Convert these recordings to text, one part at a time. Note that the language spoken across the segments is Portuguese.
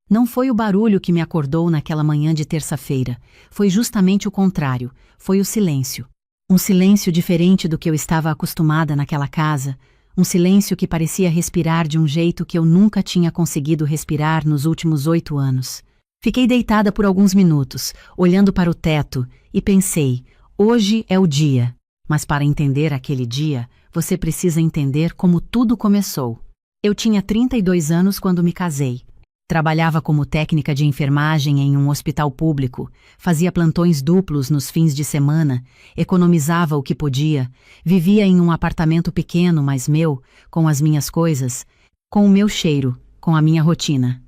Não foi o barulho que me acordou naquela manhã de terça-feira. Foi justamente o contrário. Foi o silêncio. Um silêncio diferente do que eu estava acostumada naquela casa. Um silêncio que parecia respirar de um jeito que eu nunca tinha conseguido respirar nos últimos 8 anos. Fiquei deitada por alguns minutos, olhando para o teto, e pensei, hoje é o dia. Mas para entender aquele dia, você precisa entender como tudo começou. Eu tinha 32 anos quando me casei. Trabalhava como técnica de enfermagem em um hospital público, fazia plantões duplos nos fins de semana, economizava o que podia, vivia em um apartamento pequeno, mas meu, com as minhas coisas, com o meu cheiro, com a minha rotina.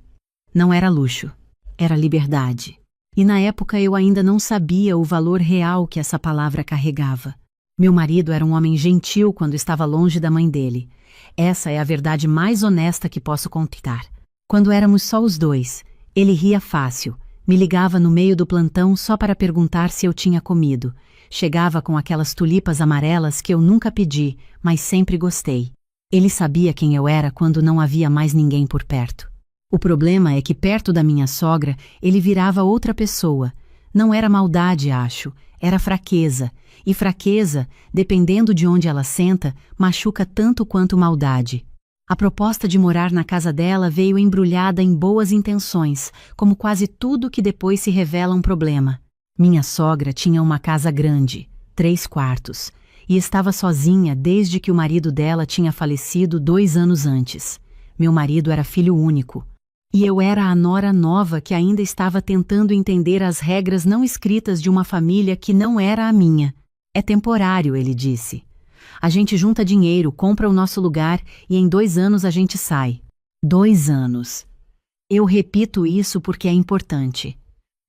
Não era luxo, era liberdade. E na época eu ainda não sabia o valor real que essa palavra carregava. Meu marido era um homem gentil quando estava longe da mãe dele. Essa é a verdade mais honesta que posso contar. Quando éramos só os dois, ele ria fácil, me ligava no meio do plantão só para perguntar se eu tinha comido. Chegava com aquelas tulipas amarelas que eu nunca pedi, mas sempre gostei. Ele sabia quem eu era quando não havia mais ninguém por perto. O problema é que perto da minha sogra, ele virava outra pessoa. Não era maldade, acho, era fraqueza. E fraqueza, dependendo de onde ela senta, machuca tanto quanto maldade. A proposta de morar na casa dela veio embrulhada em boas intenções, como quase tudo que depois se revela um problema. Minha sogra tinha uma casa grande, 3 quartos, e estava sozinha desde que o marido dela tinha falecido 2 anos antes. Meu marido era filho único. E eu era a nora nova que ainda estava tentando entender as regras não escritas de uma família que não era a minha. É temporário, ele disse. A gente junta dinheiro, compra o nosso lugar e em 2 anos a gente sai. 2 anos. Eu repito isso porque é importante.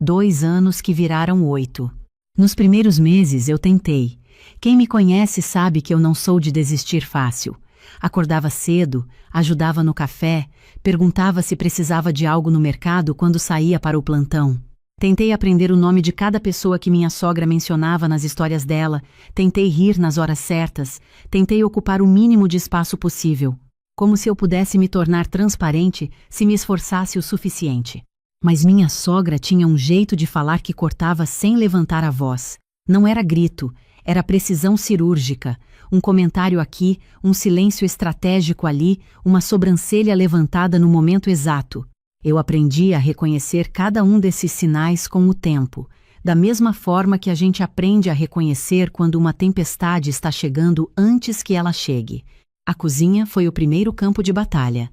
2 anos que viraram 8. Nos primeiros meses eu tentei. Quem me conhece sabe que eu não sou de desistir fácil. Acordava cedo, ajudava no café, perguntava se precisava de algo no mercado quando saía para o plantão. Tentei aprender o nome de cada pessoa que minha sogra mencionava nas histórias dela, tentei rir nas horas certas, tentei ocupar o mínimo de espaço possível, como se eu pudesse me tornar transparente se me esforçasse o suficiente. Mas minha sogra tinha um jeito de falar que cortava sem levantar a voz. Não era grito, era precisão cirúrgica, um comentário aqui, um silêncio estratégico ali, uma sobrancelha levantada no momento exato. Eu aprendi a reconhecer cada um desses sinais com o tempo, da mesma forma que a gente aprende a reconhecer quando uma tempestade está chegando antes que ela chegue. A cozinha foi o primeiro campo de batalha.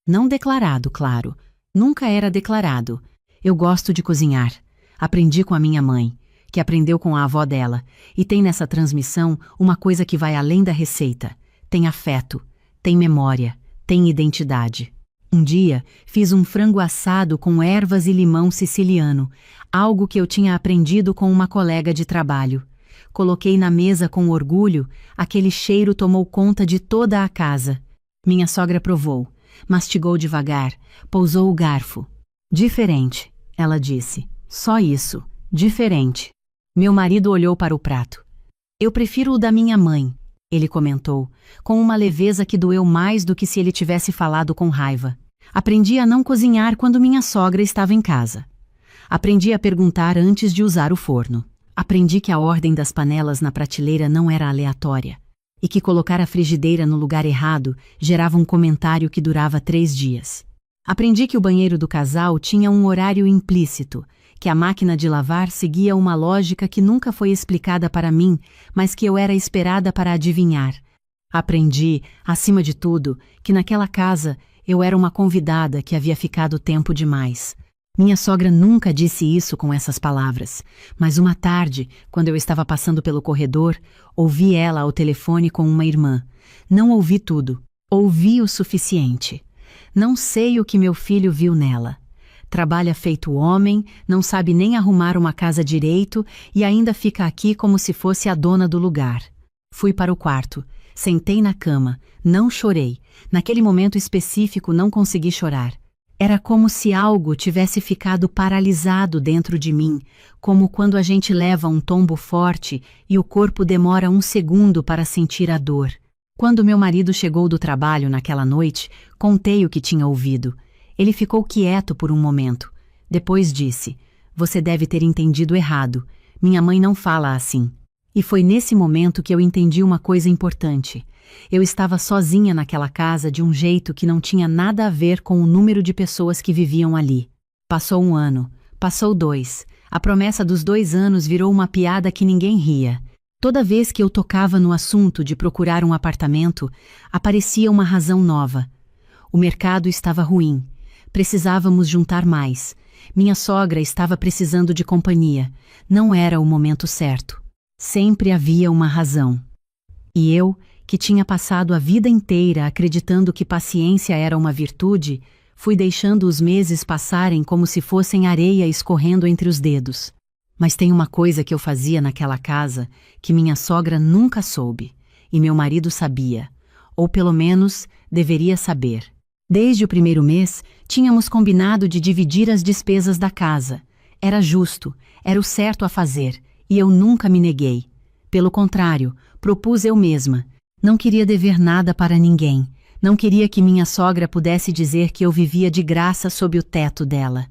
Não declarado, claro. Nunca era declarado. Eu gosto de cozinhar. Aprendi com a minha mãe, que aprendeu com a avó dela, e tem nessa transmissão uma coisa que vai além da receita. Tem afeto, tem memória, tem identidade. Um dia, fiz um frango assado com ervas e limão siciliano, algo que eu tinha aprendido com uma colega de trabalho. Coloquei na mesa com orgulho, aquele cheiro tomou conta de toda a casa. Minha sogra provou, mastigou devagar, pousou o garfo. Diferente, ela disse. Só isso, diferente. Meu marido olhou para o prato. Eu prefiro o da minha mãe, ele comentou, com uma leveza que doeu mais do que se ele tivesse falado com raiva. Aprendi a não cozinhar quando minha sogra estava em casa. Aprendi a perguntar antes de usar o forno. Aprendi que a ordem das panelas na prateleira não era aleatória e que colocar a frigideira no lugar errado gerava um comentário que durava 3 dias. Aprendi que o banheiro do casal tinha um horário implícito, que a máquina de lavar seguia uma lógica que nunca foi explicada para mim, mas que eu era esperada para adivinhar. Aprendi, acima de tudo, que naquela casa eu era uma convidada que havia ficado tempo demais. Minha sogra nunca disse isso com essas palavras, mas uma tarde, quando eu estava passando pelo corredor, ouvi ela ao telefone com uma irmã. Não ouvi tudo, ouvi o suficiente. Não sei o que meu filho viu nela. Trabalha feito homem, não sabe nem arrumar uma casa direito e ainda fica aqui como se fosse a dona do lugar. Fui para o quarto. Sentei na cama, não chorei. Naquele momento específico não consegui chorar. Era como se algo tivesse ficado paralisado dentro de mim, como quando a gente leva um tombo forte e o corpo demora 1 segundo para sentir a dor. Quando meu marido chegou do trabalho naquela noite, contei o que tinha ouvido. Ele ficou quieto por um momento. Depois disse: "Você deve ter entendido errado. Minha mãe não fala assim." E foi nesse momento que eu entendi uma coisa importante. Eu estava sozinha naquela casa de um jeito que não tinha nada a ver com o número de pessoas que viviam ali. Passou 1 ano, passou 2. A promessa dos 2 anos virou uma piada que ninguém ria. Toda vez que eu tocava no assunto de procurar um apartamento, aparecia uma razão nova. O mercado estava ruim. Precisávamos juntar mais. Minha sogra estava precisando de companhia. Não era o momento certo. Sempre havia uma razão. E eu, que tinha passado a vida inteira acreditando que paciência era uma virtude, fui deixando os meses passarem como se fossem areia escorrendo entre os dedos. Mas tem uma coisa que eu fazia naquela casa que minha sogra nunca soube, e meu marido sabia, ou pelo menos deveria saber. Desde o primeiro mês, tínhamos combinado de dividir as despesas da casa. Era justo, era o certo a fazer, e eu nunca me neguei. Pelo contrário, propus eu mesma. Não queria dever nada para ninguém. Não queria que minha sogra pudesse dizer que eu vivia de graça sob o teto dela.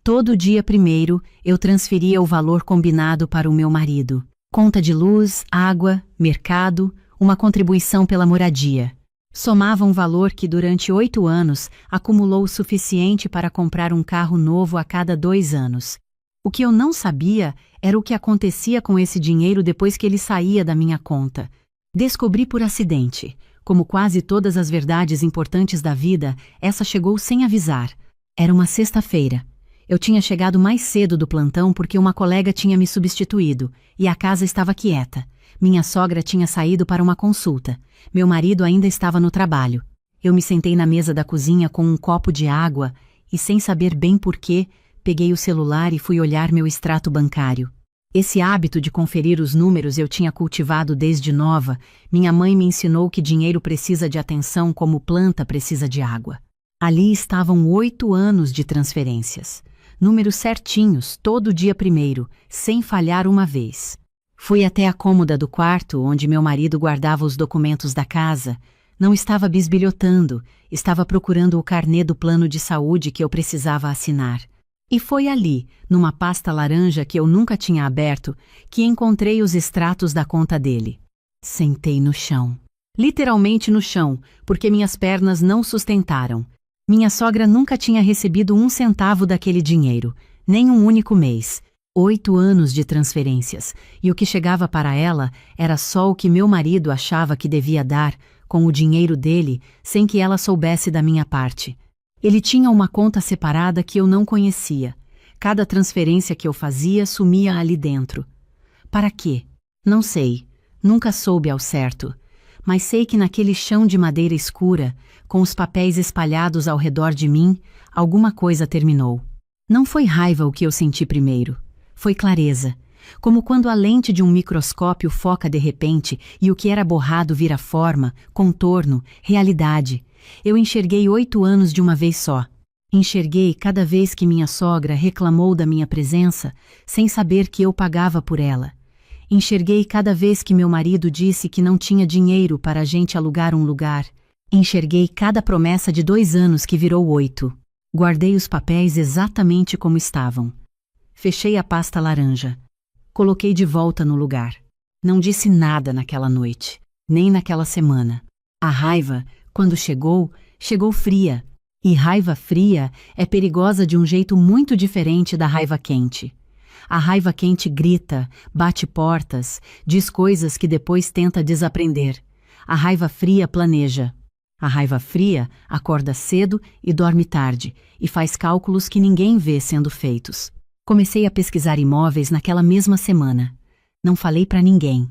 Todo dia primeiro, eu transferia o valor combinado para o meu marido. Conta de luz, água, mercado, uma contribuição pela moradia. Somava um valor que durante 8 anos acumulou o suficiente para comprar um carro novo a cada 2 anos. O que eu não sabia era o que acontecia com esse dinheiro depois que ele saía da minha conta. Descobri por acidente. Como quase todas as verdades importantes da vida, essa chegou sem avisar. Era uma sexta-feira. Eu tinha chegado mais cedo do plantão porque uma colega tinha me substituído, e a casa estava quieta. Minha sogra tinha saído para uma consulta. Meu marido ainda estava no trabalho. Eu me sentei na mesa da cozinha com um copo de água e, sem saber bem porquê, peguei o celular e fui olhar meu extrato bancário. Esse hábito de conferir os números eu tinha cultivado desde nova. Minha mãe me ensinou que dinheiro precisa de atenção como planta precisa de água. Ali estavam 8 anos de transferências. Números certinhos, todo dia primeiro, sem falhar uma vez. Fui até a cômoda do quarto, onde meu marido guardava os documentos da casa. Não estava bisbilhotando, estava procurando o carnê do plano de saúde que eu precisava assinar. E foi ali, numa pasta laranja que eu nunca tinha aberto, que encontrei os extratos da conta dele. Sentei no chão. Literalmente no chão, porque minhas pernas não sustentaram. Minha sogra nunca tinha recebido 1 centavo daquele dinheiro, nem um único mês. 8 anos de transferências, e o que chegava para ela era só o que meu marido achava que devia dar, com o dinheiro dele, sem que ela soubesse da minha parte. Ele tinha uma conta separada que eu não conhecia. Cada transferência que eu fazia sumia ali dentro. Para quê? Não sei. Nunca soube ao certo. Mas sei que naquele chão de madeira escura, com os papéis espalhados ao redor de mim, alguma coisa terminou. Não foi raiva o que eu senti primeiro. Foi clareza. Como quando a lente de um microscópio foca de repente e o que era borrado vira forma, contorno, realidade. Eu enxerguei 8 anos de uma vez só. Enxerguei cada vez que minha sogra reclamou da minha presença, sem saber que eu pagava por ela. Enxerguei cada vez que meu marido disse que não tinha dinheiro para a gente alugar um lugar. Enxerguei cada promessa de 2 anos que virou 8. Guardei os papéis exatamente como estavam. Fechei a pasta laranja. Coloquei de volta no lugar. Não disse nada naquela noite, nem naquela semana. A raiva, quando chegou, chegou fria. E raiva fria é perigosa de um jeito muito diferente da raiva quente. A raiva quente grita, bate portas, diz coisas que depois tenta desaprender. A raiva fria planeja. A raiva fria acorda cedo e dorme tarde, e faz cálculos que ninguém vê sendo feitos. Comecei a pesquisar imóveis naquela mesma semana. Não falei para ninguém.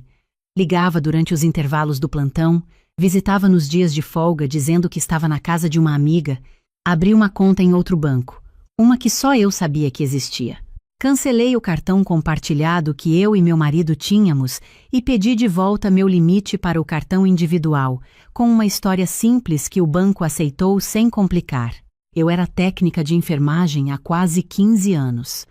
Ligava durante os intervalos do plantão, visitava nos dias de folga dizendo que estava na casa de uma amiga, abri uma conta em outro banco, uma que só eu sabia que existia. Cancelei o cartão compartilhado que eu e meu marido tínhamos e pedi de volta meu limite para o cartão individual, com uma história simples que o banco aceitou sem complicar. Eu era técnica de enfermagem há quase 15 anos.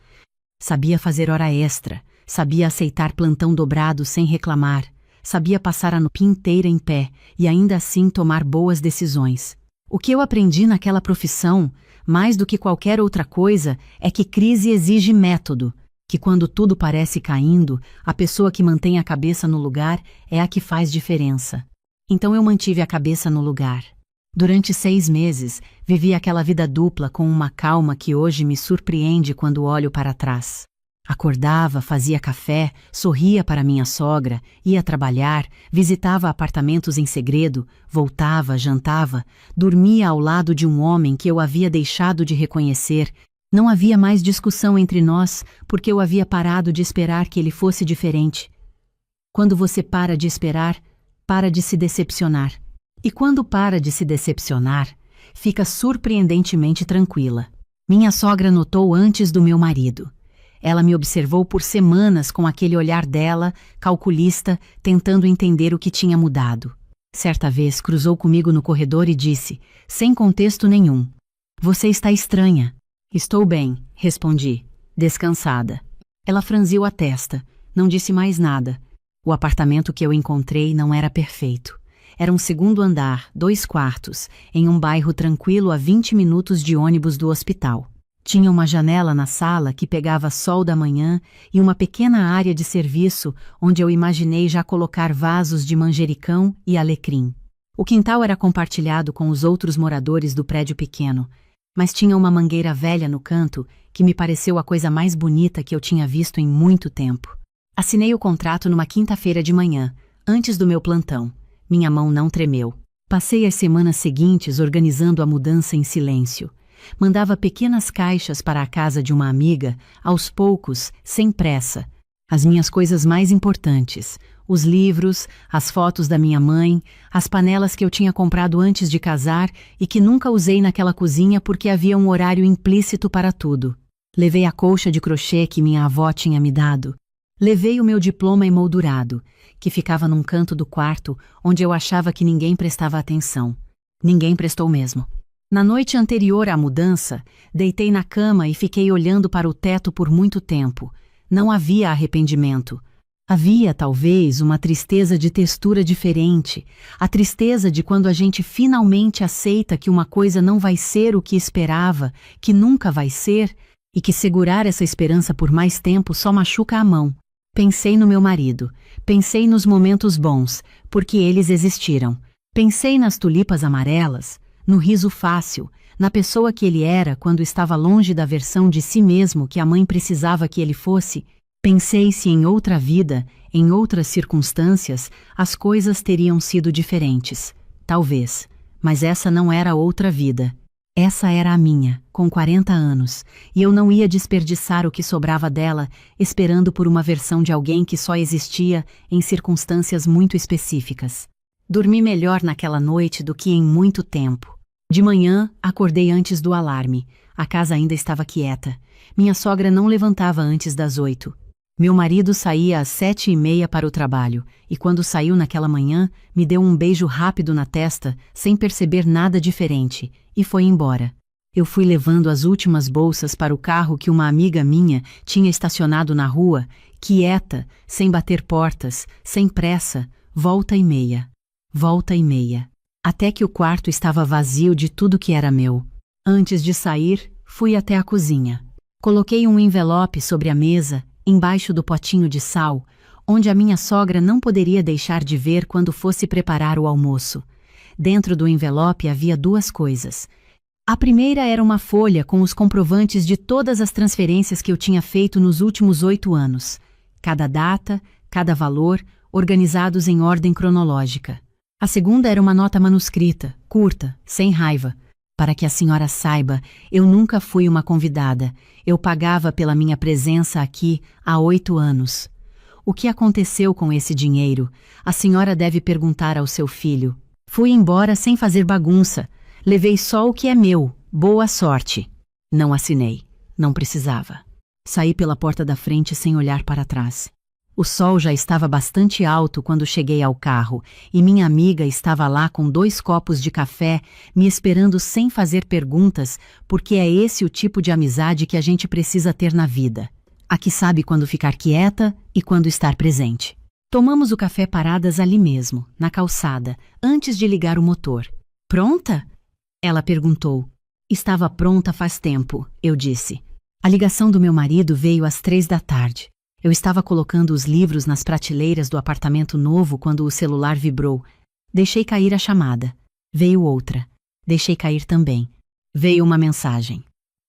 Sabia fazer hora extra, sabia aceitar plantão dobrado sem reclamar, sabia passar a noite inteira em pé e ainda assim tomar boas decisões. O que eu aprendi naquela profissão, mais do que qualquer outra coisa, é que crise exige método, que quando tudo parece caindo, a pessoa que mantém a cabeça no lugar é a que faz diferença. Então eu mantive a cabeça no lugar. Durante 6 meses, vivi aquela vida dupla com uma calma que hoje me surpreende quando olho para trás. Acordava, fazia café, sorria para minha sogra, ia trabalhar, visitava apartamentos em segredo, voltava, jantava, dormia ao lado de um homem que eu havia deixado de reconhecer. Não havia mais discussão entre nós, porque eu havia parado de esperar que ele fosse diferente. Quando você para de esperar, para de se decepcionar. E quando para de se decepcionar, fica surpreendentemente tranquila. Minha sogra notou antes do meu marido. Ela me observou por semanas com aquele olhar dela, calculista, tentando entender o que tinha mudado. Certa vez cruzou comigo no corredor e disse, sem contexto nenhum: "Você está estranha." "Estou bem", respondi, descansada. Ela franziu a testa, não disse mais nada. O apartamento que eu encontrei não era perfeito. Era um 2º andar, 2 quartos, em um bairro tranquilo a 20 minutos de ônibus do hospital. Tinha uma janela na sala que pegava sol da manhã e uma pequena área de serviço onde eu imaginei já colocar vasos de manjericão e alecrim. O quintal era compartilhado com os outros moradores do prédio pequeno, mas tinha uma mangueira velha no canto que me pareceu a coisa mais bonita que eu tinha visto em muito tempo. Assinei o contrato numa quinta-feira de manhã, antes do meu plantão. Minha mão não tremeu. Passei as semanas seguintes organizando a mudança em silêncio. Mandava pequenas caixas para a casa de uma amiga, aos poucos, sem pressa. As minhas coisas mais importantes, os livros, as fotos da minha mãe, as panelas que eu tinha comprado antes de casar e que nunca usei naquela cozinha porque havia um horário implícito para tudo. Levei a colcha de crochê que minha avó tinha me dado. Levei o meu diploma emoldurado, que ficava num canto do quarto onde eu achava que ninguém prestava atenção. Ninguém prestou mesmo. Na noite anterior à mudança, deitei na cama e fiquei olhando para o teto por muito tempo. Não havia arrependimento. Havia, talvez, uma tristeza de textura diferente, a tristeza de quando a gente finalmente aceita que uma coisa não vai ser o que esperava, que nunca vai ser, e que segurar essa esperança por mais tempo só machuca a mão. Pensei no meu marido, pensei nos momentos bons, porque eles existiram. Pensei nas tulipas amarelas, no riso fácil, na pessoa que ele era quando estava longe da versão de si mesmo que a mãe precisava que ele fosse. Pensei se em outra vida, em outras circunstâncias, as coisas teriam sido diferentes. Talvez, mas essa não era outra vida. Essa era a minha, com 40 anos, e eu não ia desperdiçar o que sobrava dela, esperando por uma versão de alguém que só existia em circunstâncias muito específicas. Dormi melhor naquela noite do que em muito tempo. De manhã, acordei antes do alarme. A casa ainda estava quieta. Minha sogra não levantava antes das 8. Meu marido saía às 7h30 para o trabalho, e quando saiu naquela manhã, me deu um beijo rápido na testa, sem perceber nada diferente, e foi embora. Eu fui levando as últimas bolsas para o carro que uma amiga minha tinha estacionado na rua, quieta, sem bater portas, sem pressa, volta e meia. Volta e meia. Até que o quarto estava vazio de tudo que era meu. Antes de sair, fui até a cozinha. Coloquei um envelope sobre a mesa, embaixo do potinho de sal, onde a minha sogra não poderia deixar de ver quando fosse preparar o almoço. Dentro do envelope havia 2 coisas. A primeira era uma folha com os comprovantes de todas as transferências que eu tinha feito nos últimos 8 anos. Cada data, cada valor, organizados em ordem cronológica. A segunda era uma nota manuscrita, curta, sem raiva. Para que a senhora saiba, eu nunca fui uma convidada. Eu pagava pela minha presença aqui há 8 anos. O que aconteceu com esse dinheiro? A senhora deve perguntar ao seu filho. Fui embora sem fazer bagunça. Levei só o que é meu. Boa sorte. Não assinei. Não precisava. Saí pela porta da frente sem olhar para trás. O sol já estava bastante alto quando cheguei ao carro, e minha amiga estava lá com 2 copos de café, me esperando sem fazer perguntas, porque é esse o tipo de amizade que a gente precisa ter na vida. A que sabe quando ficar quieta e quando estar presente. Tomamos o café paradas ali mesmo, na calçada, antes de ligar o motor. Pronta? Ela perguntou. Estava pronta faz tempo, eu disse. A ligação do meu marido veio às 3 da tarde. Eu estava colocando os livros nas prateleiras do apartamento novo quando o celular vibrou. Deixei cair a chamada. Veio outra. Deixei cair também. Veio uma mensagem.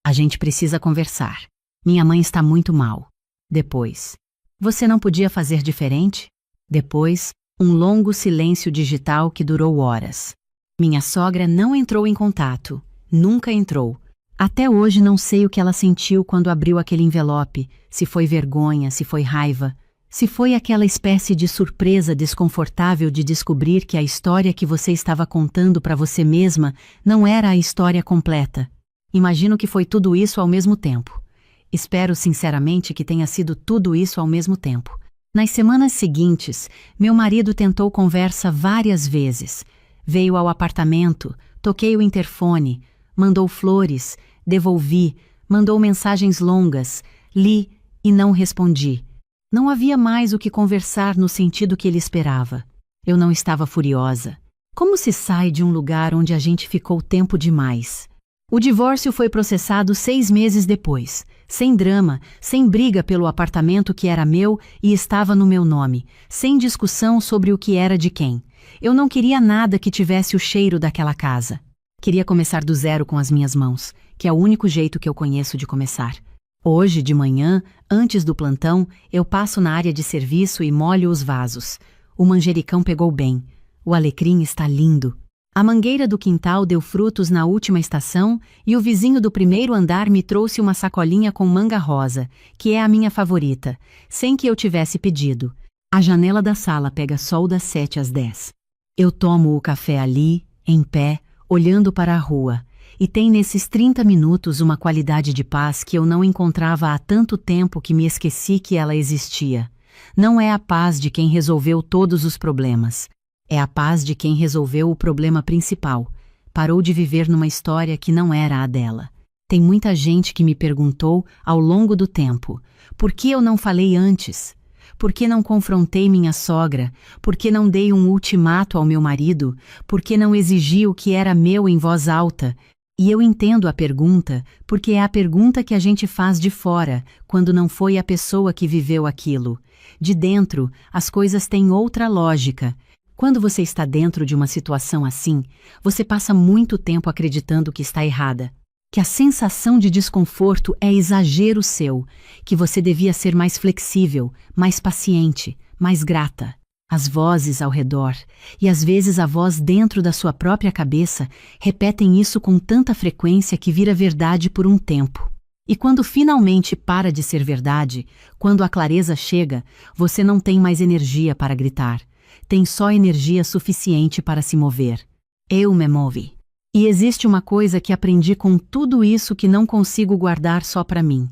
A gente precisa conversar. Minha mãe está muito mal. Depois. Você não podia fazer diferente? Depois, um longo silêncio digital que durou horas. Minha sogra não entrou em contato. Nunca entrou. Até hoje não sei o que ela sentiu quando abriu aquele envelope, se foi vergonha, se foi raiva, se foi aquela espécie de surpresa desconfortável de descobrir que a história que você estava contando para você mesma não era a história completa. Imagino que foi tudo isso ao mesmo tempo. Espero sinceramente que tenha sido tudo isso ao mesmo tempo. Nas semanas seguintes, meu marido tentou conversa várias vezes. Veio ao apartamento, toquei o interfone, mandou flores, devolvi, mandou mensagens longas, li e não respondi. Não havia mais o que conversar no sentido que ele esperava. Eu não estava furiosa. Como se sai de um lugar onde a gente ficou tempo demais? O divórcio foi processado 6 meses depois, sem drama, sem briga pelo apartamento que era meu e estava no meu nome, sem discussão sobre o que era de quem. Eu não queria nada que tivesse o cheiro daquela casa. Queria começar do zero com as minhas mãos, que é o único jeito que eu conheço de começar. Hoje, de manhã, antes do plantão, eu passo na área de serviço e molho os vasos. O manjericão pegou bem. O alecrim está lindo. A mangueira do quintal deu frutos na última estação e o vizinho do primeiro andar me trouxe uma sacolinha com manga rosa, que é a minha favorita, sem que eu tivesse pedido. A janela da sala pega sol das 7 às 10. Eu tomo o café ali, em pé, olhando para a rua, e tem nesses 30 minutos uma qualidade de paz que eu não encontrava há tanto tempo que me esqueci que ela existia. Não é a paz de quem resolveu todos os problemas. É a paz de quem resolveu o problema principal. Parou de viver numa história que não era a dela. Tem muita gente que me perguntou, ao longo do tempo, por que eu não falei antes? Por que não confrontei minha sogra? Por que não dei um ultimato ao meu marido? Por que não exigi o que era meu em voz alta? E eu entendo a pergunta, porque é a pergunta que a gente faz de fora, quando não foi a pessoa que viveu aquilo. De dentro, as coisas têm outra lógica. Quando você está dentro de uma situação assim, você passa muito tempo acreditando que está errada. Que a sensação de desconforto é exagero seu, que você devia ser mais flexível, mais paciente, mais grata. As vozes ao redor, e às vezes a voz dentro da sua própria cabeça, repetem isso com tanta frequência que vira verdade por um tempo. E quando finalmente para de ser verdade, quando a clareza chega, você não tem mais energia para gritar. Tem só energia suficiente para se mover. Eu me movi. E existe uma coisa que aprendi com tudo isso que não consigo guardar só para mim.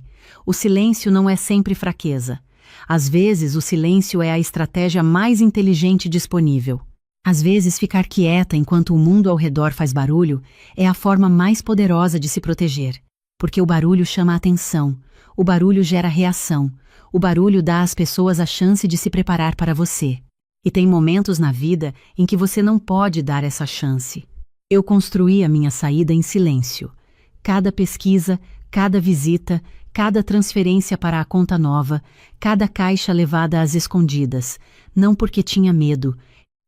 O silêncio não é sempre fraqueza. Às vezes, o silêncio é a estratégia mais inteligente disponível. Às vezes, ficar quieta enquanto o mundo ao redor faz barulho é a forma mais poderosa de se proteger. Porque o barulho chama a atenção, o barulho gera reação, o barulho dá às pessoas a chance de se preparar para você. E tem momentos na vida em que você não pode dar essa chance. Eu construí a minha saída em silêncio. Cada pesquisa, cada visita, cada transferência para a conta nova, cada caixa levada às escondidas, não porque tinha medo,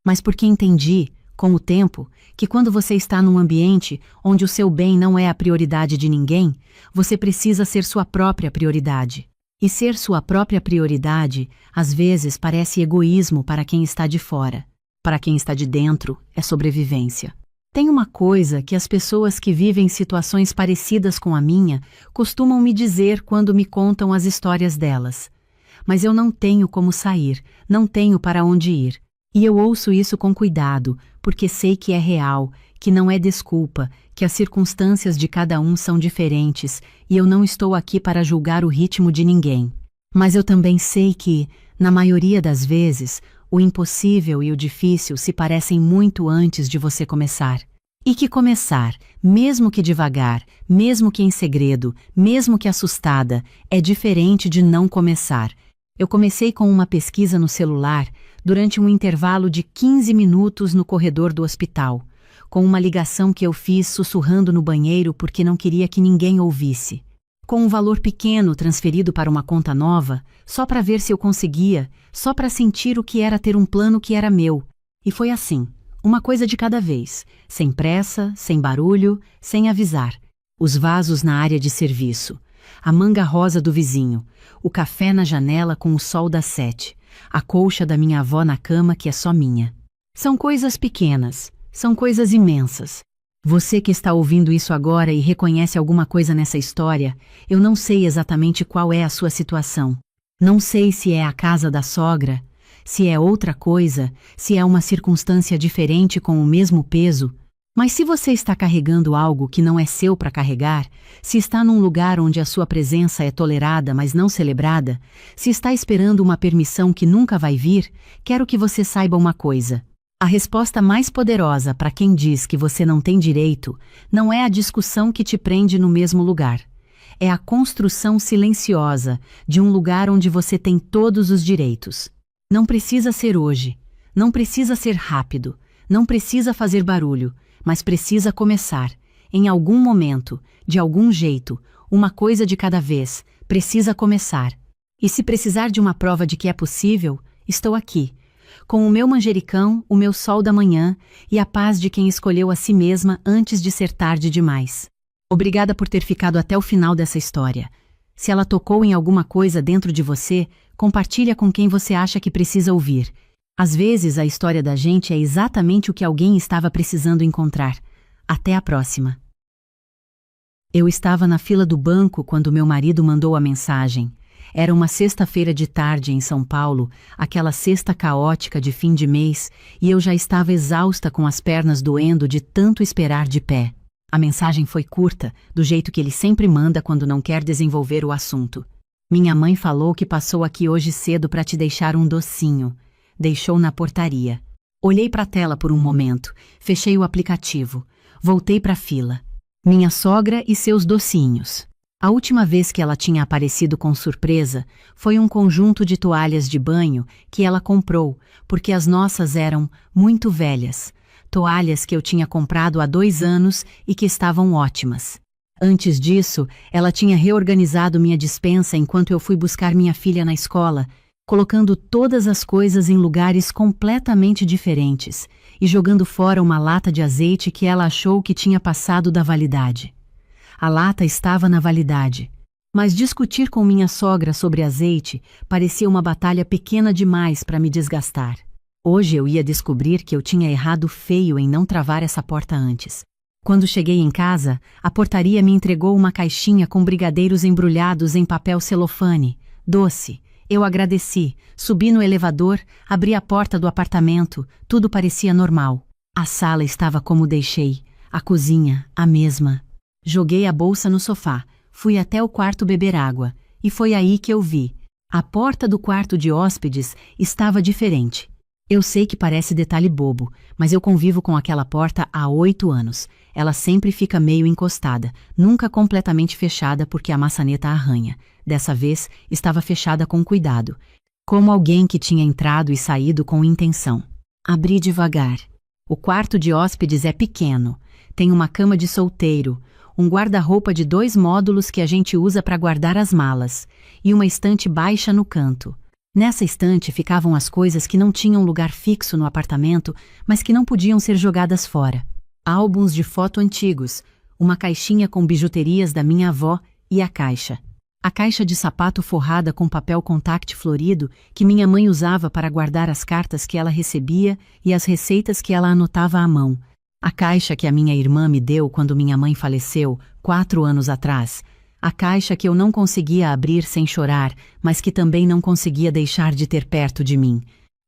mas porque entendi, com o tempo, que quando você está num ambiente onde o seu bem não é a prioridade de ninguém, você precisa ser sua própria prioridade. E ser sua própria prioridade, às vezes, parece egoísmo para quem está de fora. Para quem está de dentro, é sobrevivência. Tem uma coisa que as pessoas que vivem situações parecidas com a minha costumam me dizer quando me contam as histórias delas. Mas eu não tenho como sair, não tenho para onde ir. E eu ouço isso com cuidado, porque sei que é real, que não é desculpa, que as circunstâncias de cada um são diferentes, e eu não estou aqui para julgar o ritmo de ninguém. Mas eu também sei que, na maioria das vezes, o impossível e o difícil se parecem muito antes de você começar. E que começar, mesmo que devagar, mesmo que em segredo, mesmo que assustada, é diferente de não começar. Eu comecei com uma pesquisa no celular durante um intervalo de 15 minutos no corredor do hospital. com uma ligação que eu fiz sussurrando no banheiro porque não queria que ninguém ouvisse, com um valor pequeno transferido para uma conta nova, só para ver se eu conseguia, só para sentir o que era ter um plano que era meu. E foi assim, uma coisa de cada vez, sem pressa, sem barulho, sem avisar. Os vasos na área de serviço, a manga rosa do vizinho, o café na janela com o sol das 7, a colcha da minha avó na cama que é só minha. São coisas pequenas, são coisas imensas. Você que está ouvindo isso agora e reconhece alguma coisa nessa história, eu não sei exatamente qual é a sua situação. Não sei se é a casa da sogra, se é outra coisa, se é uma circunstância diferente com o mesmo peso. Mas se você está carregando algo que não é seu para carregar, se está num lugar onde a sua presença é tolerada mas não celebrada, se está esperando uma permissão que nunca vai vir, quero que você saiba uma coisa. A resposta mais poderosa para quem diz que você não tem direito não é a discussão que te prende no mesmo lugar. É a construção silenciosa de um lugar onde você tem todos os direitos. Não precisa ser hoje, não precisa ser rápido, não precisa fazer barulho, mas precisa começar. Em algum momento, de algum jeito, uma coisa de cada vez, precisa começar. E se precisar de uma prova de que é possível, estou aqui, com o meu manjericão, o meu sol da manhã e a paz de quem escolheu a si mesma antes de ser tarde demais. Obrigada por ter ficado até o final dessa história. Se ela tocou em alguma coisa dentro de você, compartilha com quem você acha que precisa ouvir. Às vezes, a história da gente é exatamente o que alguém estava precisando encontrar. Até a próxima. Eu estava na fila do banco quando meu marido mandou a mensagem. Era uma sexta-feira de tarde em São Paulo, aquela sexta caótica de fim de mês, e eu já estava exausta com as pernas doendo de tanto esperar de pé. A mensagem foi curta, do jeito que ele sempre manda quando não quer desenvolver o assunto. Minha mãe falou que passou aqui hoje cedo para te deixar um docinho. Deixou na portaria. Olhei para a tela por um momento, fechei o aplicativo, voltei para a fila. Minha sogra e seus docinhos. A última vez que ela tinha aparecido com surpresa foi um conjunto de toalhas de banho que ela comprou, porque as nossas eram muito velhas. Toalhas que eu tinha comprado há 2 anos e que estavam ótimas. Antes disso, ela tinha reorganizado minha despensa enquanto eu fui buscar minha filha na escola, colocando todas as coisas em lugares completamente diferentes e jogando fora uma lata de azeite que ela achou que tinha passado da validade. A lata estava na validade, mas discutir com minha sogra sobre azeite parecia uma batalha pequena demais para me desgastar. Hoje eu ia descobrir que eu tinha errado feio em não travar essa porta antes. Quando cheguei em casa, a portaria me entregou uma caixinha com brigadeiros embrulhados em papel celofane, doce. Eu agradeci, subi no elevador, abri a porta do apartamento, tudo parecia normal. A sala estava como deixei, a cozinha, a mesma. Joguei a bolsa no sofá, fui até o quarto beber água, e foi aí que eu vi. A porta do quarto de hóspedes estava diferente. Eu sei que parece detalhe bobo, mas eu convivo com aquela porta há 8 anos. Ela sempre fica meio encostada, nunca completamente fechada porque a maçaneta arranha. Dessa vez, estava fechada com cuidado, como alguém que tinha entrado e saído com intenção. Abri devagar. O quarto de hóspedes é pequeno, tem uma cama de solteiro, um guarda-roupa de 2 módulos que a gente usa para guardar as malas, e uma estante baixa no canto. Nessa estante ficavam as coisas que não tinham lugar fixo no apartamento, mas que não podiam ser jogadas fora. Álbuns de foto antigos, uma caixinha com bijuterias da minha avó e a caixa. A caixa de sapato forrada com papel contact florido que minha mãe usava para guardar as cartas que ela recebia e as receitas que ela anotava à mão. A caixa que a minha irmã me deu quando minha mãe faleceu, 4 anos atrás. A caixa que eu não conseguia abrir sem chorar, mas que também não conseguia deixar de ter perto de mim.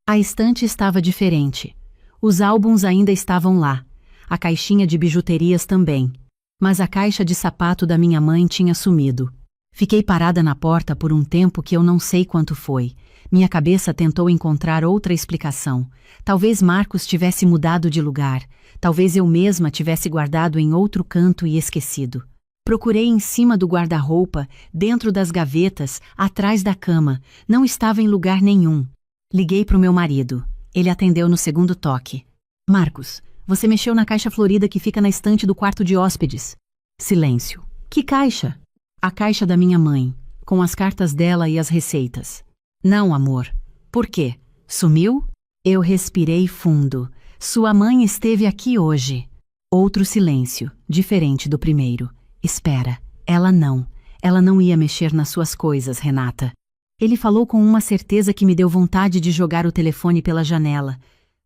A estante estava diferente. Os álbuns ainda estavam lá. A caixinha de bijuterias também. Mas a caixa de sapato da minha mãe tinha sumido. Fiquei parada na porta por um tempo que eu não sei quanto foi. Minha cabeça tentou encontrar outra explicação. Talvez Marcos tivesse mudado de lugar. Talvez eu mesma tivesse guardado em outro canto e esquecido. Procurei em cima do guarda-roupa, dentro das gavetas, atrás da cama. Não estava em lugar nenhum. Liguei para o meu marido. Ele atendeu no segundo toque. Marcos, Você mexeu na caixa florida que fica na estante do quarto de hóspedes. Silêncio. Que caixa? A caixa da minha mãe, com as cartas dela e as receitas. Não, amor. Por quê? Sumiu? Eu respirei fundo. Sua mãe esteve aqui hoje. Outro silêncio, diferente do primeiro. Espera. Ela não ia mexer nas suas coisas, Renata. Ele falou com uma certeza que me deu vontade de jogar o telefone pela janela,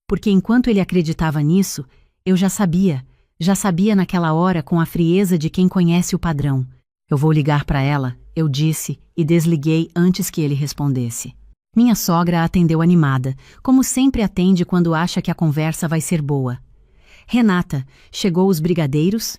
porque enquanto ele acreditava nisso, eu já sabia naquela hora com a frieza de quem conhece o padrão. Eu vou ligar para ela, eu disse e desliguei antes que ele respondesse. Minha sogra atendeu animada, como sempre atende quando acha que a conversa vai ser boa. Renata, chegou os brigadeiros?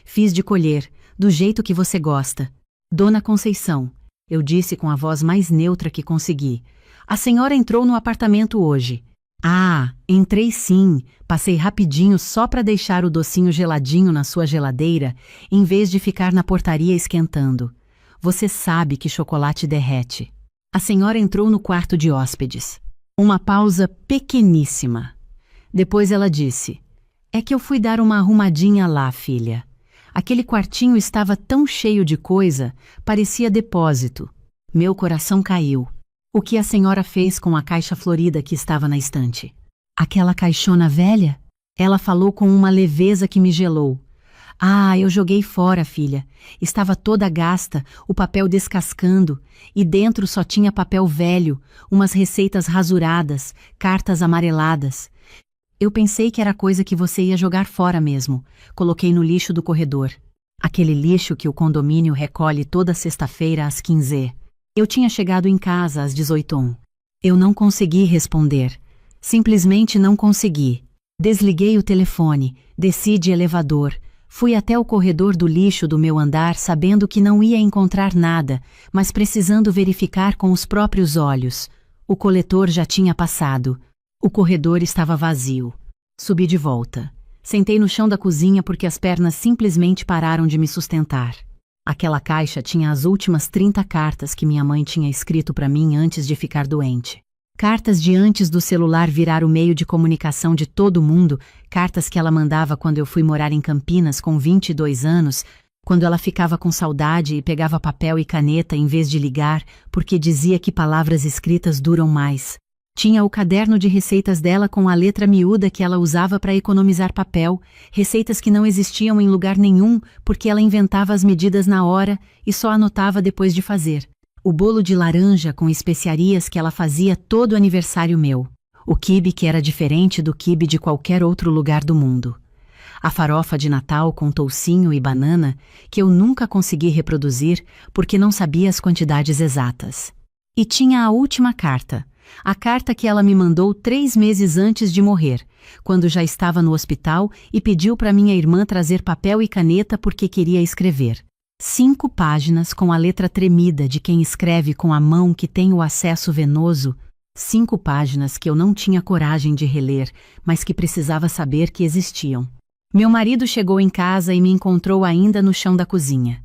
Fiz de colher, do jeito que você gosta. Dona Conceição, eu disse com a voz mais neutra que consegui. A senhora entrou no apartamento hoje. Ah, entrei sim. Passei rapidinho só para deixar o docinho geladinho na sua geladeira, em vez de ficar na portaria esquentando. Você sabe que chocolate derrete. A senhora entrou no quarto de hóspedes. Uma pausa pequeníssima. Depois ela disse: é que eu fui dar uma arrumadinha lá, filha. Aquele quartinho estava tão cheio de coisa, parecia depósito. Meu coração caiu. O que a senhora fez com a caixa florida que estava na estante? Aquela caixona velha? Ela falou com uma leveza que me gelou. Ah, eu joguei fora, filha. Estava toda gasta, o papel descascando, e dentro só tinha papel velho, umas receitas rasuradas, cartas amareladas. Eu pensei que era coisa que você ia jogar fora mesmo. Coloquei no lixo do corredor. Aquele lixo que o condomínio recolhe toda sexta-feira às 15h. Eu tinha chegado em casa às 18h. Eu não consegui responder. Simplesmente não consegui. Desliguei o telefone, desci de elevador, fui até o corredor do lixo do meu andar sabendo que não ia encontrar nada, mas precisando verificar com os próprios olhos. O coletor já tinha passado. O corredor estava vazio. Subi de volta. Sentei no chão da cozinha porque as pernas simplesmente pararam de me sustentar. Aquela caixa tinha as últimas 30 cartas que minha mãe tinha escrito para mim antes de ficar doente. Cartas de antes do celular virar o meio de comunicação de todo mundo, cartas que ela mandava quando eu fui morar em Campinas com 22 anos, quando ela ficava com saudade e pegava papel e caneta em vez de ligar, porque dizia que palavras escritas duram mais. Tinha o caderno de receitas dela com a letra miúda que ela usava para economizar papel, receitas que não existiam em lugar nenhum porque ela inventava as medidas na hora e só anotava depois de fazer. O bolo de laranja com especiarias que ela fazia todo aniversário meu. O quibe que era diferente do quibe de qualquer outro lugar do mundo. A farofa de Natal com toucinho e banana que eu nunca consegui reproduzir porque não sabia as quantidades exatas. E tinha a última carta. A carta que ela me mandou 3 meses antes de morrer, quando já estava no hospital e pediu para minha irmã trazer papel e caneta porque queria escrever. 5 páginas com a letra tremida de quem escreve com a mão que tem o acesso venoso. 5 páginas que eu não tinha coragem de reler, mas que precisava saber que existiam. Meu marido chegou em casa e me encontrou ainda no chão da cozinha.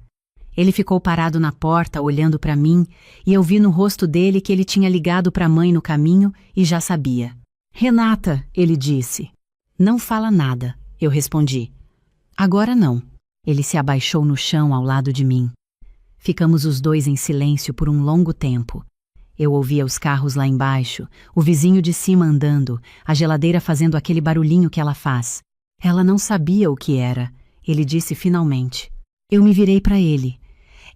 Ele ficou parado na porta, olhando para mim, e eu vi no rosto dele que ele tinha ligado para a mãe no caminho e já sabia. Renata, ele disse. Não fala nada, eu respondi. Agora não. Ele se abaixou no chão ao lado de mim. Ficamos os dois em silêncio por um longo tempo. Eu ouvia os carros lá embaixo, o vizinho de cima andando, a geladeira fazendo aquele barulhinho que ela faz. Ela não sabia o que era, ele disse finalmente. Eu me virei para ele.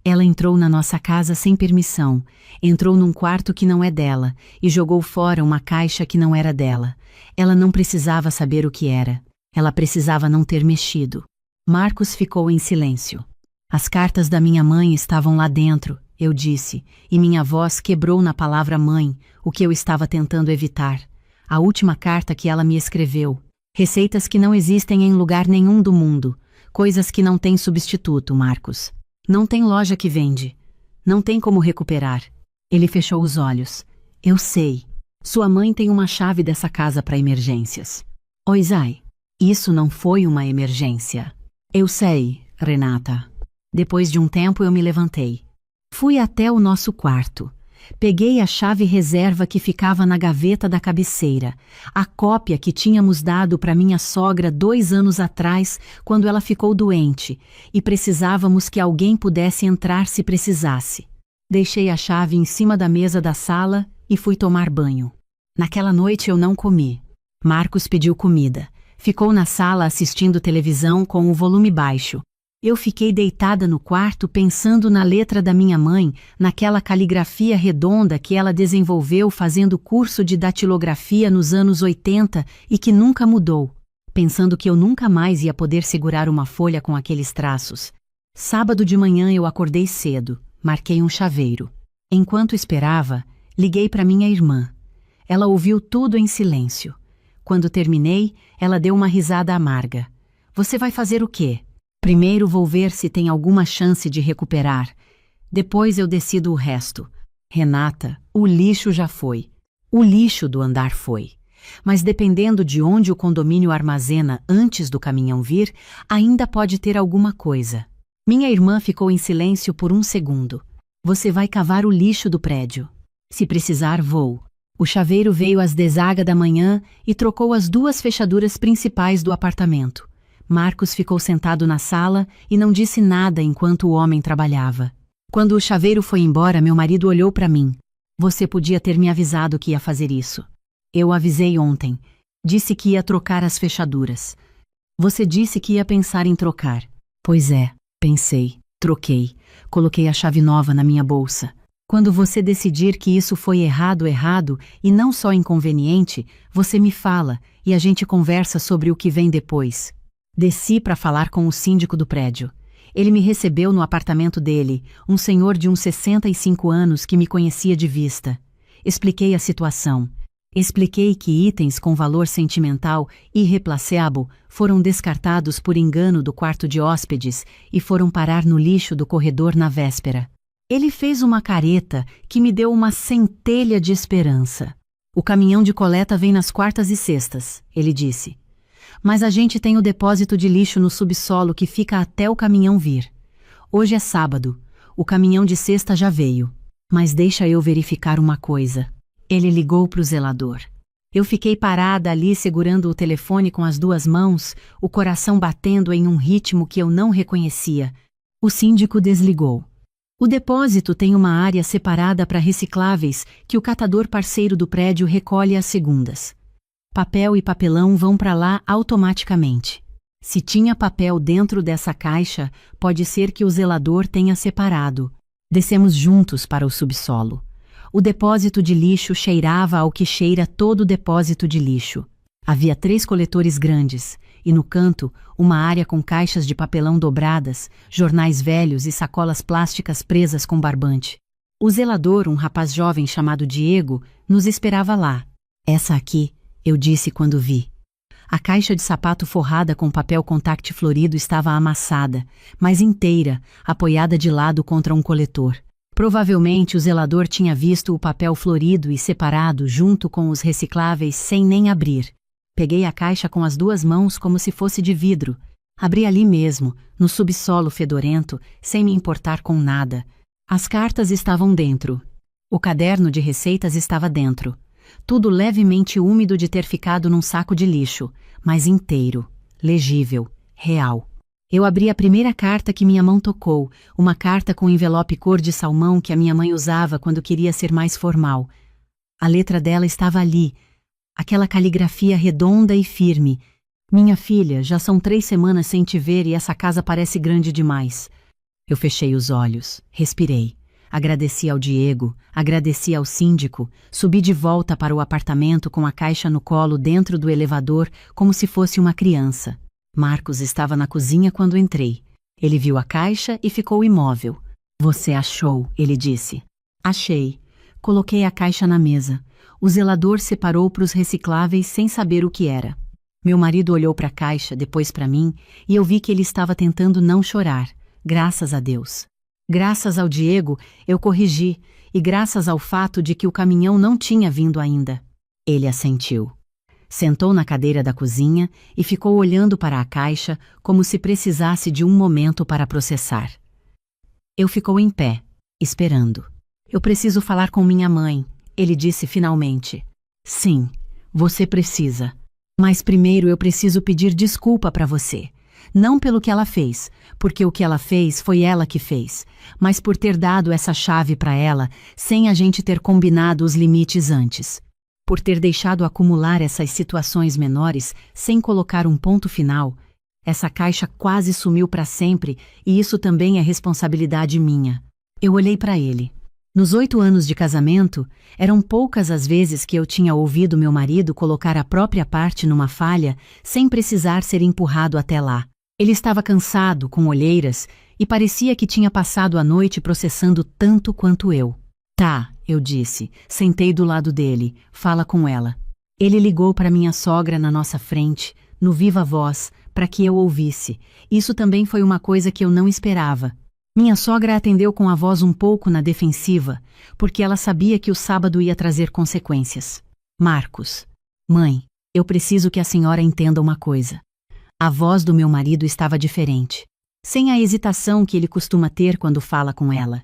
Ela entrou na nossa casa sem permissão, entrou num quarto que não é dela e jogou fora uma caixa que não era dela. Ela não precisava saber o que era. Ela precisava não ter mexido. Marcos ficou em silêncio. As cartas da minha mãe estavam lá dentro, eu disse, e minha voz quebrou na palavra mãe, o que eu estava tentando evitar. A última carta que ela me escreveu. Receitas que não existem em lugar nenhum do mundo. Coisas que não têm substituto, Marcos. Não tem loja que vende. Não tem como recuperar. Ele fechou os olhos. Eu sei. Sua mãe tem uma chave dessa casa para emergências. Oi, Zay. Isso não foi uma emergência. Eu sei, Renata. Depois de um tempo eu me levantei. Fui até o nosso quarto. Peguei a chave reserva que ficava na gaveta da cabeceira, a cópia que tínhamos dado para minha sogra 2 anos atrás, quando ela ficou doente, e precisávamos que alguém pudesse entrar se precisasse. Deixei a chave em cima da mesa da sala e fui tomar banho. Naquela noite eu não comi. Marcos pediu comida. Ficou na sala assistindo televisão com o volume baixo. Eu fiquei deitada no quarto pensando na letra da minha mãe, naquela caligrafia redonda que ela desenvolveu fazendo curso de datilografia nos anos 80 e que nunca mudou, pensando que eu nunca mais ia poder segurar uma folha com aqueles traços. Sábado de manhã eu acordei cedo, marquei um chaveiro. Enquanto esperava, liguei para minha irmã. Ela ouviu tudo em silêncio. Quando terminei, ela deu uma risada amarga. Você vai fazer o quê? Primeiro vou ver se tem alguma chance de recuperar. Depois eu decido o resto. Renata, o lixo já foi. O lixo do andar foi. Mas dependendo de onde o condomínio armazena antes do caminhão vir, ainda pode ter alguma coisa. Minha irmã ficou em silêncio por 1 segundo. Você vai cavar o lixo do prédio. Se precisar, vou. O chaveiro veio às 10h da manhã e trocou as 2 fechaduras principais do apartamento. Marcos ficou sentado na sala e não disse nada enquanto o homem trabalhava. Quando o chaveiro foi embora, meu marido olhou para mim. Você podia ter me avisado que ia fazer isso. Eu avisei ontem. Disse que ia trocar as fechaduras. Você disse que ia pensar em trocar. Pois é, pensei. Troquei. Coloquei a chave nova na minha bolsa. Quando você decidir que isso foi errado e não só inconveniente, você me fala e a gente conversa sobre o que vem depois. Desci para falar com o síndico do prédio. Ele me recebeu no apartamento dele, um senhor de uns 65 anos que me conhecia de vista. Expliquei a situação. Expliquei que itens com valor sentimental irreplaceável foram descartados por engano do quarto de hóspedes e foram parar no lixo do corredor na véspera. Ele fez uma careta que me deu uma centelha de esperança. O caminhão de coleta vem nas quartas e sextas, ele disse. Mas a gente tem o depósito de lixo no subsolo que fica até o caminhão vir. Hoje é sábado. O caminhão de sexta já veio. Mas deixa eu verificar uma coisa. Ele ligou para o zelador. Eu fiquei parada ali segurando o telefone com as 2 mãos, o coração batendo em um ritmo que eu não reconhecia. O síndico desligou. O depósito tem uma área separada para recicláveis que o catador parceiro do prédio recolhe às segundas. Papel e papelão vão para lá automaticamente. Se tinha papel dentro dessa caixa, pode ser que o zelador tenha separado. Descemos juntos para o subsolo. O depósito de lixo cheirava ao que cheira todo depósito de lixo. Havia 3 coletores grandes, e no canto, uma área com caixas de papelão dobradas, jornais velhos e sacolas plásticas presas com barbante. O zelador, um rapaz jovem chamado Diego, nos esperava lá. Essa aqui, eu disse quando vi. A caixa de sapato forrada com papel contact florido estava amassada, mas inteira, apoiada de lado contra um coletor. Provavelmente o zelador tinha visto o papel florido e separado junto com os recicláveis sem nem abrir. Peguei a caixa com as 2 mãos como se fosse de vidro. Abri ali mesmo, no subsolo fedorento, sem me importar com nada. As cartas estavam dentro. O caderno de receitas estava dentro. Tudo levemente úmido de ter ficado num saco de lixo, mas inteiro, legível, real. Eu abri a primeira carta que minha mão tocou, uma carta com envelope cor de salmão que a minha mãe usava quando queria ser mais formal. A letra dela estava ali, aquela caligrafia redonda e firme. Minha filha, já são 3 semanas sem te ver e essa casa parece grande demais. Eu fechei os olhos, respirei. Agradeci ao Diego, agradeci ao síndico, subi de volta para o apartamento com a caixa no colo dentro do elevador como se fosse uma criança. Marcos estava na cozinha quando entrei. Ele viu a caixa e ficou imóvel. Você achou, ele disse. Achei. Coloquei a caixa na mesa. O zelador separou para os recicláveis sem saber o que era. Meu marido olhou para a caixa, depois para mim, e eu vi que ele estava tentando não chorar. Graças a Deus. Graças ao Diego, eu corrigi, e graças ao fato de que o caminhão não tinha vindo ainda. Ele assentiu. Sentou na cadeira da cozinha e ficou olhando para a caixa como se precisasse de um momento para processar. Eu ficou em pé, esperando. Eu preciso falar com minha mãe, ele disse finalmente. Sim, você precisa. Mas primeiro eu preciso pedir desculpa para você. Não pelo que ela fez, porque o que ela fez foi ela que fez, mas por ter dado essa chave para ela sem a gente ter combinado os limites antes. Por ter deixado acumular essas situações menores sem colocar um ponto final. Essa caixa quase sumiu para sempre e isso também é responsabilidade minha. Eu olhei para ele. Nos 8 anos de casamento, eram poucas as vezes que eu tinha ouvido meu marido colocar a própria parte numa falha sem precisar ser empurrado até lá. Ele estava cansado, com olheiras, e parecia que tinha passado a noite processando tanto quanto eu. Tá, eu disse, sentei do lado dele, fala com ela. Ele ligou para minha sogra na nossa frente, no viva voz, para que eu ouvisse. Isso também foi uma coisa que eu não esperava. Minha sogra atendeu com a voz um pouco na defensiva, porque ela sabia que o sábado ia trazer consequências. Marcos. Mãe, eu preciso que a senhora entenda uma coisa. A voz do meu marido estava diferente, sem a hesitação que ele costuma ter quando fala com ela.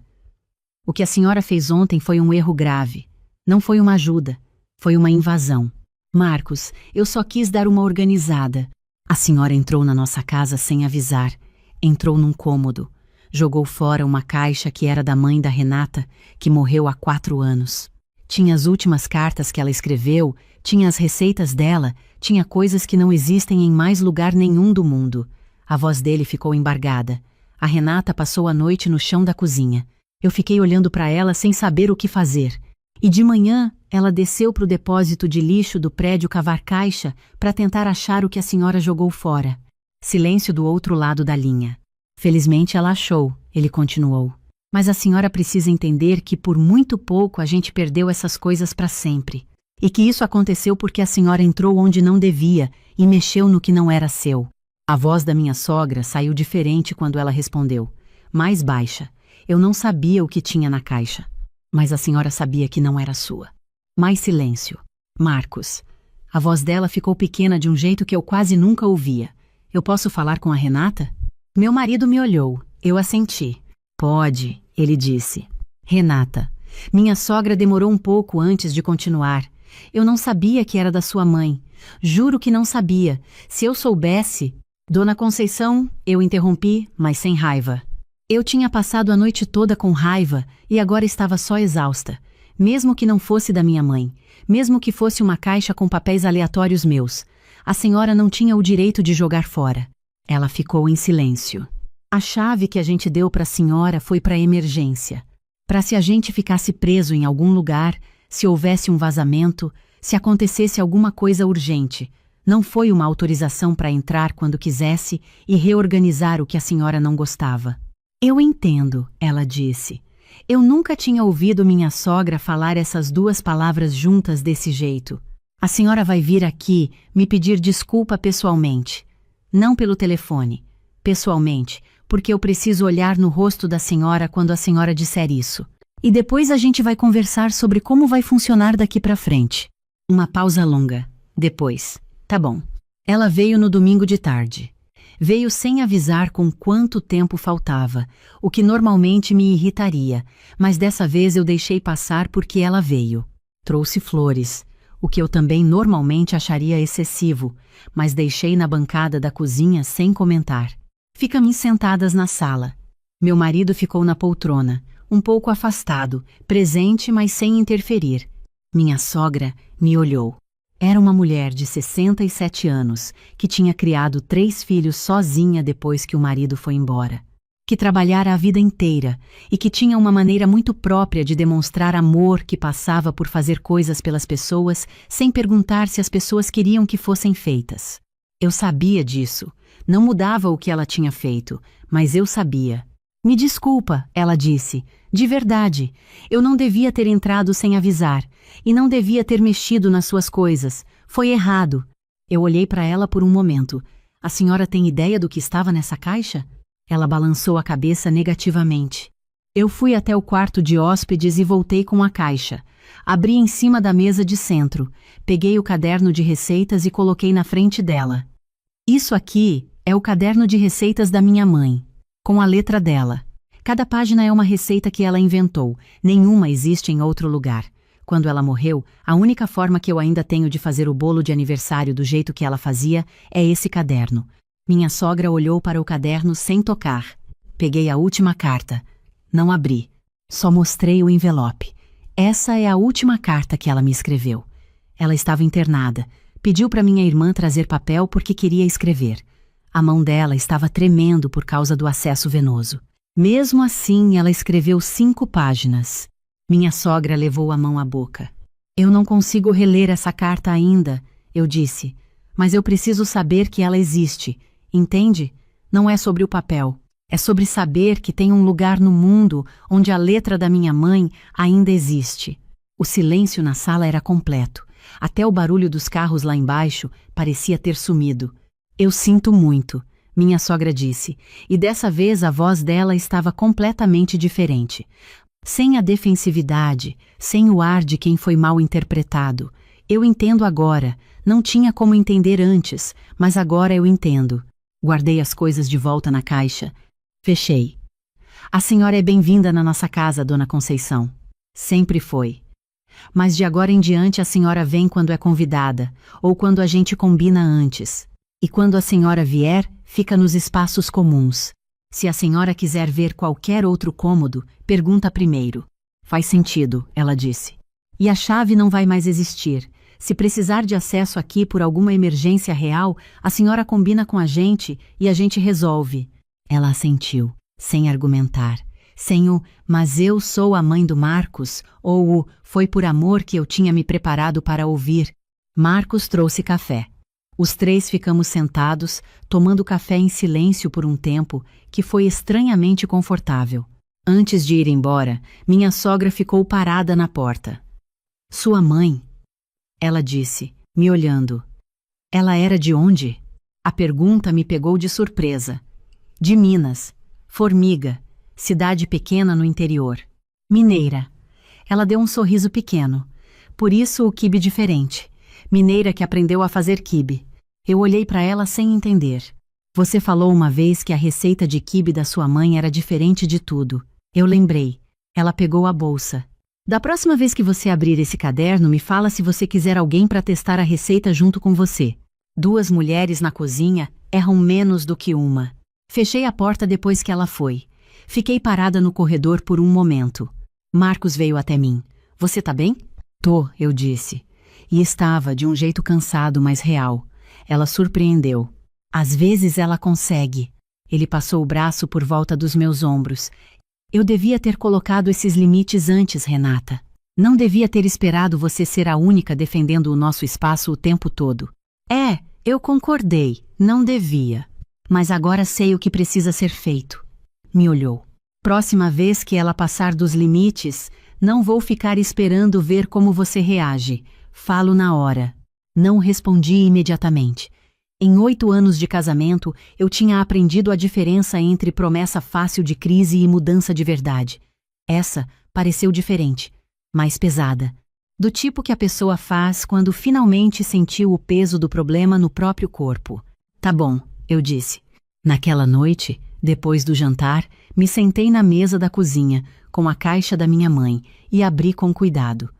O que a senhora fez ontem foi um erro grave. Não foi uma ajuda, foi uma invasão. Marcos, eu só quis dar uma organizada. A senhora entrou na nossa casa sem avisar. Entrou num cômodo. Jogou fora uma caixa que era da mãe da Renata, que morreu há 4 anos. Tinha as últimas cartas que ela escreveu, tinha as receitas dela, tinha coisas que não existem em mais lugar nenhum do mundo. A voz dele ficou embargada. A Renata passou a noite no chão da cozinha. Eu fiquei olhando para ela sem saber o que fazer. E de manhã, ela desceu para o depósito de lixo do prédio cavar caixa para tentar achar o que a senhora jogou fora. Silêncio do outro lado da linha. Felizmente ela achou, ele continuou. Mas a senhora precisa entender que por muito pouco a gente perdeu essas coisas para sempre. E que isso aconteceu porque a senhora entrou onde não devia e mexeu no que não era seu. A voz da minha sogra saiu diferente quando ela respondeu. Mais baixa. Eu não sabia o que tinha na caixa. Mas a senhora sabia que não era sua. Mais silêncio. Marcos. A voz dela ficou pequena de um jeito que eu quase nunca ouvia. Eu posso falar com a Renata? Meu marido me olhou. Eu assenti. Pode, ele disse. Renata. Minha sogra demorou um pouco antes de continuar. Eu não sabia que era da sua mãe. Juro que não sabia. Se eu soubesse... Dona Conceição, eu interrompi, mas sem raiva. Eu tinha passado a noite toda com raiva e agora estava só exausta. Mesmo que não fosse da minha mãe. Mesmo que fosse uma caixa com papéis aleatórios meus. A senhora não tinha o direito de jogar fora. Ela ficou em silêncio. A chave que a gente deu para a senhora foi para emergência. Para se a gente ficasse preso em algum lugar, se houvesse um vazamento, se acontecesse alguma coisa urgente. Não foi uma autorização para entrar quando quisesse e reorganizar o que a senhora não gostava. Eu entendo, ela disse. Eu nunca tinha ouvido minha sogra falar essas 2 palavras juntas desse jeito. A senhora vai vir aqui me pedir desculpa pessoalmente. Não pelo telefone, pessoalmente, porque eu preciso olhar no rosto da senhora quando a senhora disser isso. E depois a gente vai conversar sobre como vai funcionar daqui para frente. Uma pausa longa. Depois. Tá bom. Ela veio no domingo de tarde. Veio sem avisar com quanto tempo faltava, o que normalmente me irritaria, mas dessa vez eu deixei passar porque ela veio. Trouxe flores, o que eu também normalmente acharia excessivo, mas deixei na bancada da cozinha sem comentar. Ficamos sentadas na sala. Meu marido ficou na poltrona, um pouco afastado, presente, mas sem interferir. Minha sogra me olhou. Era uma mulher de 67 anos, que tinha criado 3 filhos sozinha depois que o marido foi embora. Que trabalhara a vida inteira e que tinha uma maneira muito própria de demonstrar amor que passava por fazer coisas pelas pessoas sem perguntar se as pessoas queriam que fossem feitas. Eu sabia disso. Não mudava o que ela tinha feito, mas eu sabia. Me desculpa, ela disse. De verdade, eu não devia ter entrado sem avisar e não devia ter mexido nas suas coisas. Foi errado. Eu olhei para ela por um momento. A senhora tem ideia do que estava nessa caixa? Ela balançou a cabeça negativamente. Eu fui até o quarto de hóspedes e voltei com a caixa. Abri em cima da mesa de centro, peguei o caderno de receitas e coloquei na frente dela. Isso aqui é o caderno de receitas da minha mãe, com a letra dela. Cada página é uma receita que ela inventou, nenhuma existe em outro lugar. Quando ela morreu, a única forma que eu ainda tenho de fazer o bolo de aniversário do jeito que ela fazia é esse caderno. Minha sogra olhou para o caderno sem tocar. Peguei a última carta. Não abri. Só mostrei o envelope. Essa é a última carta que ela me escreveu. Ela estava internada. Pediu para minha irmã trazer papel porque queria escrever. A mão dela estava tremendo por causa do acesso venoso. Mesmo assim, ela escreveu 5 páginas. Minha sogra levou a mão à boca. Eu não consigo reler essa carta ainda, eu disse, mas eu preciso saber que ela existe, entende? Não é sobre o papel. É sobre saber que tem um lugar no mundo onde a letra da minha mãe ainda existe. O silêncio na sala era completo. Até o barulho dos carros lá embaixo parecia ter sumido. Eu sinto muito, minha sogra disse, e dessa vez a voz dela estava completamente diferente. Sem a defensividade, sem o ar de quem foi mal interpretado. Eu entendo agora, não tinha como entender antes, mas agora eu entendo. Guardei as coisas de volta na caixa. Fechei. A senhora é bem-vinda na nossa casa, dona Conceição. Sempre foi. Mas de agora em diante a senhora vem quando é convidada, ou quando a gente combina antes. E quando a senhora vier, fica nos espaços comuns. Se a senhora quiser ver qualquer outro cômodo, pergunta primeiro. Faz sentido, ela disse. E a chave não vai mais existir. Se precisar de acesso aqui por alguma emergência real, a senhora combina com a gente e a gente resolve. Ela assentiu, sem argumentar. Sem o, mas eu sou a mãe do Marcos, ou o, foi por amor que eu tinha me preparado para ouvir. Marcos trouxe café. Os 3 ficamos sentados, tomando café em silêncio por um tempo, que foi estranhamente confortável. Antes de ir embora, minha sogra ficou parada na porta. Sua mãe? Ela disse, me olhando. Ela era de onde? A pergunta me pegou de surpresa. De Minas. Formiga. Cidade pequena no interior. Mineira. Ela deu um sorriso pequeno. Por isso o quibe diferente. Mineira que aprendeu a fazer quibe. Eu olhei para ela sem entender. Você falou uma vez que a receita de quibe da sua mãe era diferente de tudo. Eu lembrei. Ela pegou a bolsa. Da próxima vez que você abrir esse caderno, me fala se você quiser alguém para testar a receita junto com você. 2 mulheres na cozinha erram menos do que uma. Fechei a porta depois que ela foi. Fiquei parada no corredor por um momento. Marcos veio até mim. Você tá bem? Tô, eu disse. E estava de um jeito cansado, mas real. Ela surpreendeu. Às vezes ela consegue. Ele passou o braço por volta dos meus ombros. Eu devia ter colocado esses limites antes, Renata. Não devia ter esperado você ser a única defendendo o nosso espaço o tempo todo. Eu concordei. Não devia. Mas agora sei o que precisa ser feito. Me olhou. Próxima vez que ela passar dos limites, não vou ficar esperando ver como você reage. Falo na hora. Não respondi imediatamente. Em 8 anos de casamento, eu tinha aprendido a diferença entre promessa fácil de crise e mudança de verdade. Essa pareceu diferente, mais pesada. Do tipo que a pessoa faz quando finalmente sentiu o peso do problema no próprio corpo. Tá bom, eu disse. Naquela noite, depois do jantar, me sentei na mesa da cozinha, com a caixa da minha mãe, e abri com cuidado.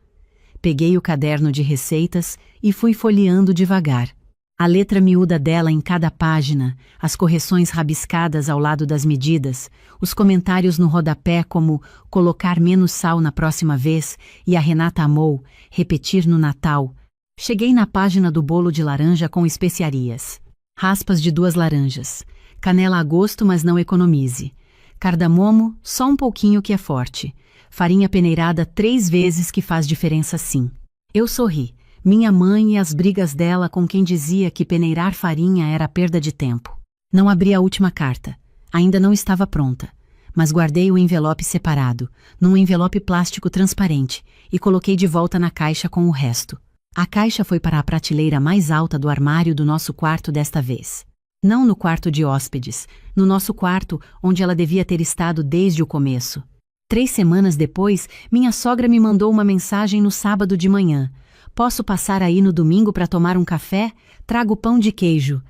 Peguei o caderno de receitas e fui folheando devagar. A letra miúda dela em cada página, as correções rabiscadas ao lado das medidas, os comentários no rodapé como colocar menos sal na próxima vez e a Renata amou, repetir no Natal. Cheguei na página do bolo de laranja com especiarias. Raspas de 2 laranjas. Canela a gosto, mas não economize. Cardamomo, só um pouquinho que é forte. Farinha peneirada 3 vezes que faz diferença sim. Eu sorri. Minha mãe e as brigas dela com quem dizia que peneirar farinha era perda de tempo. Não abri a última carta. Ainda não estava pronta. Mas guardei o envelope separado, num envelope plástico transparente, e coloquei de volta na caixa com o resto. A caixa foi para a prateleira mais alta do armário do nosso quarto desta vez. Não no quarto de hóspedes, no nosso quarto onde ela devia ter estado desde o começo. 3 semanas depois, minha sogra me mandou uma mensagem no sábado de manhã. Posso passar aí no domingo para tomar um café? Trago pão de queijo.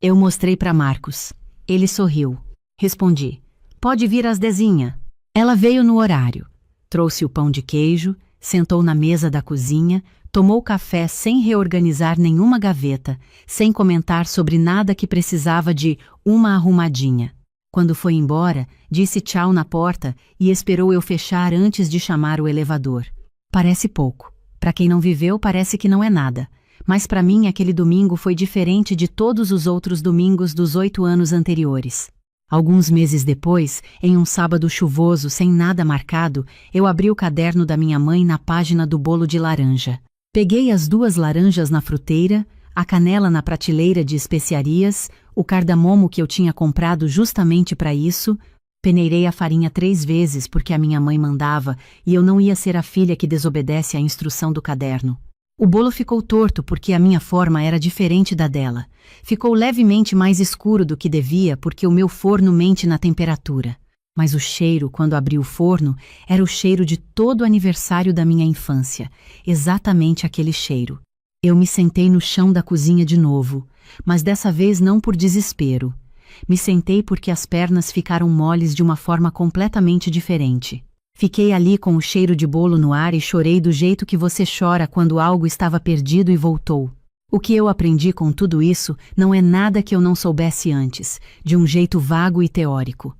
Eu mostrei para Marcos. Ele sorriu. Respondi. Pode vir às 10h. Ela veio no horário. Trouxe o pão de queijo, sentou na mesa da cozinha, tomou café sem reorganizar nenhuma gaveta, sem comentar sobre nada que precisava de uma arrumadinha. Quando foi embora, disse tchau na porta e esperou eu fechar antes de chamar o elevador. Parece pouco. Para quem não viveu, parece que não é nada. Mas para mim, aquele domingo foi diferente de todos os outros domingos dos 8 anos anteriores. Alguns meses depois, em um sábado chuvoso sem nada marcado, eu abri o caderno da minha mãe na página do bolo de laranja. Peguei as 2 laranjas na fruteira, a canela na prateleira de especiarias, o cardamomo que eu tinha comprado justamente para isso, peneirei a farinha 3 vezes porque a minha mãe mandava e eu não ia ser a filha que desobedece à instrução do caderno. O bolo ficou torto porque a minha forma era diferente da dela. Ficou levemente mais escuro do que devia porque o meu forno mente na temperatura. Mas o cheiro, quando abri o forno, era o cheiro de todo o aniversário da minha infância. Exatamente aquele cheiro. Eu me sentei no chão da cozinha de novo, mas dessa vez não por desespero. Me sentei porque as pernas ficaram moles de uma forma completamente diferente. Fiquei ali com o cheiro de bolo no ar e chorei do jeito que você chora quando algo estava perdido e voltou. O que eu aprendi com tudo isso não é nada que eu não soubesse antes, de um jeito vago e teórico.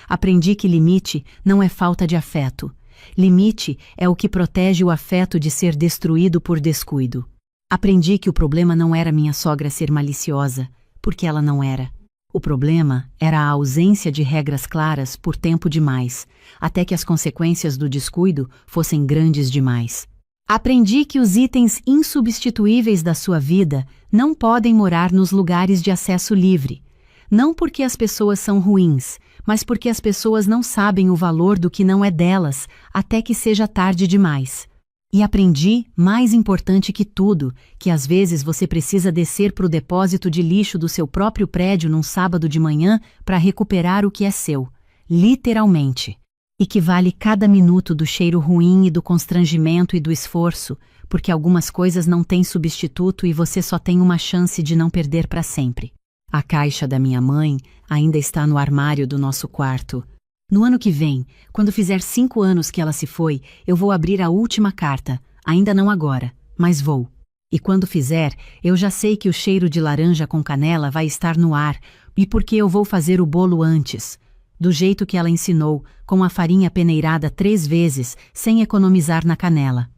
Aprendi que limite não é falta de afeto. Limite é o que protege o afeto de ser destruído por descuido. Aprendi que o problema não era minha sogra ser maliciosa, porque ela não era. O problema era a ausência de regras claras por tempo demais, até que as consequências do descuido fossem grandes demais. Aprendi que os itens insubstituíveis da sua vida não podem morar nos lugares de acesso livre. Não porque as pessoas são ruins, mas porque as pessoas não sabem o valor do que não é delas até que seja tarde demais. E aprendi, mais importante que tudo, que às vezes você precisa descer para o depósito de lixo do seu próprio prédio num sábado de manhã para recuperar o que é seu, literalmente. E que vale cada minuto do cheiro ruim e do constrangimento e do esforço, porque algumas coisas não têm substituto e você só tem uma chance de não perder para sempre. A caixa da minha mãe ainda está no armário do nosso quarto. No ano que vem, quando fizer 5 anos que ela se foi, eu vou abrir a última carta. Ainda não agora, mas vou. E quando fizer, eu já sei que o cheiro de laranja com canela vai estar no ar, e porque eu vou fazer o bolo antes. Do jeito que ela ensinou, com a farinha peneirada 3 vezes, sem economizar na canela.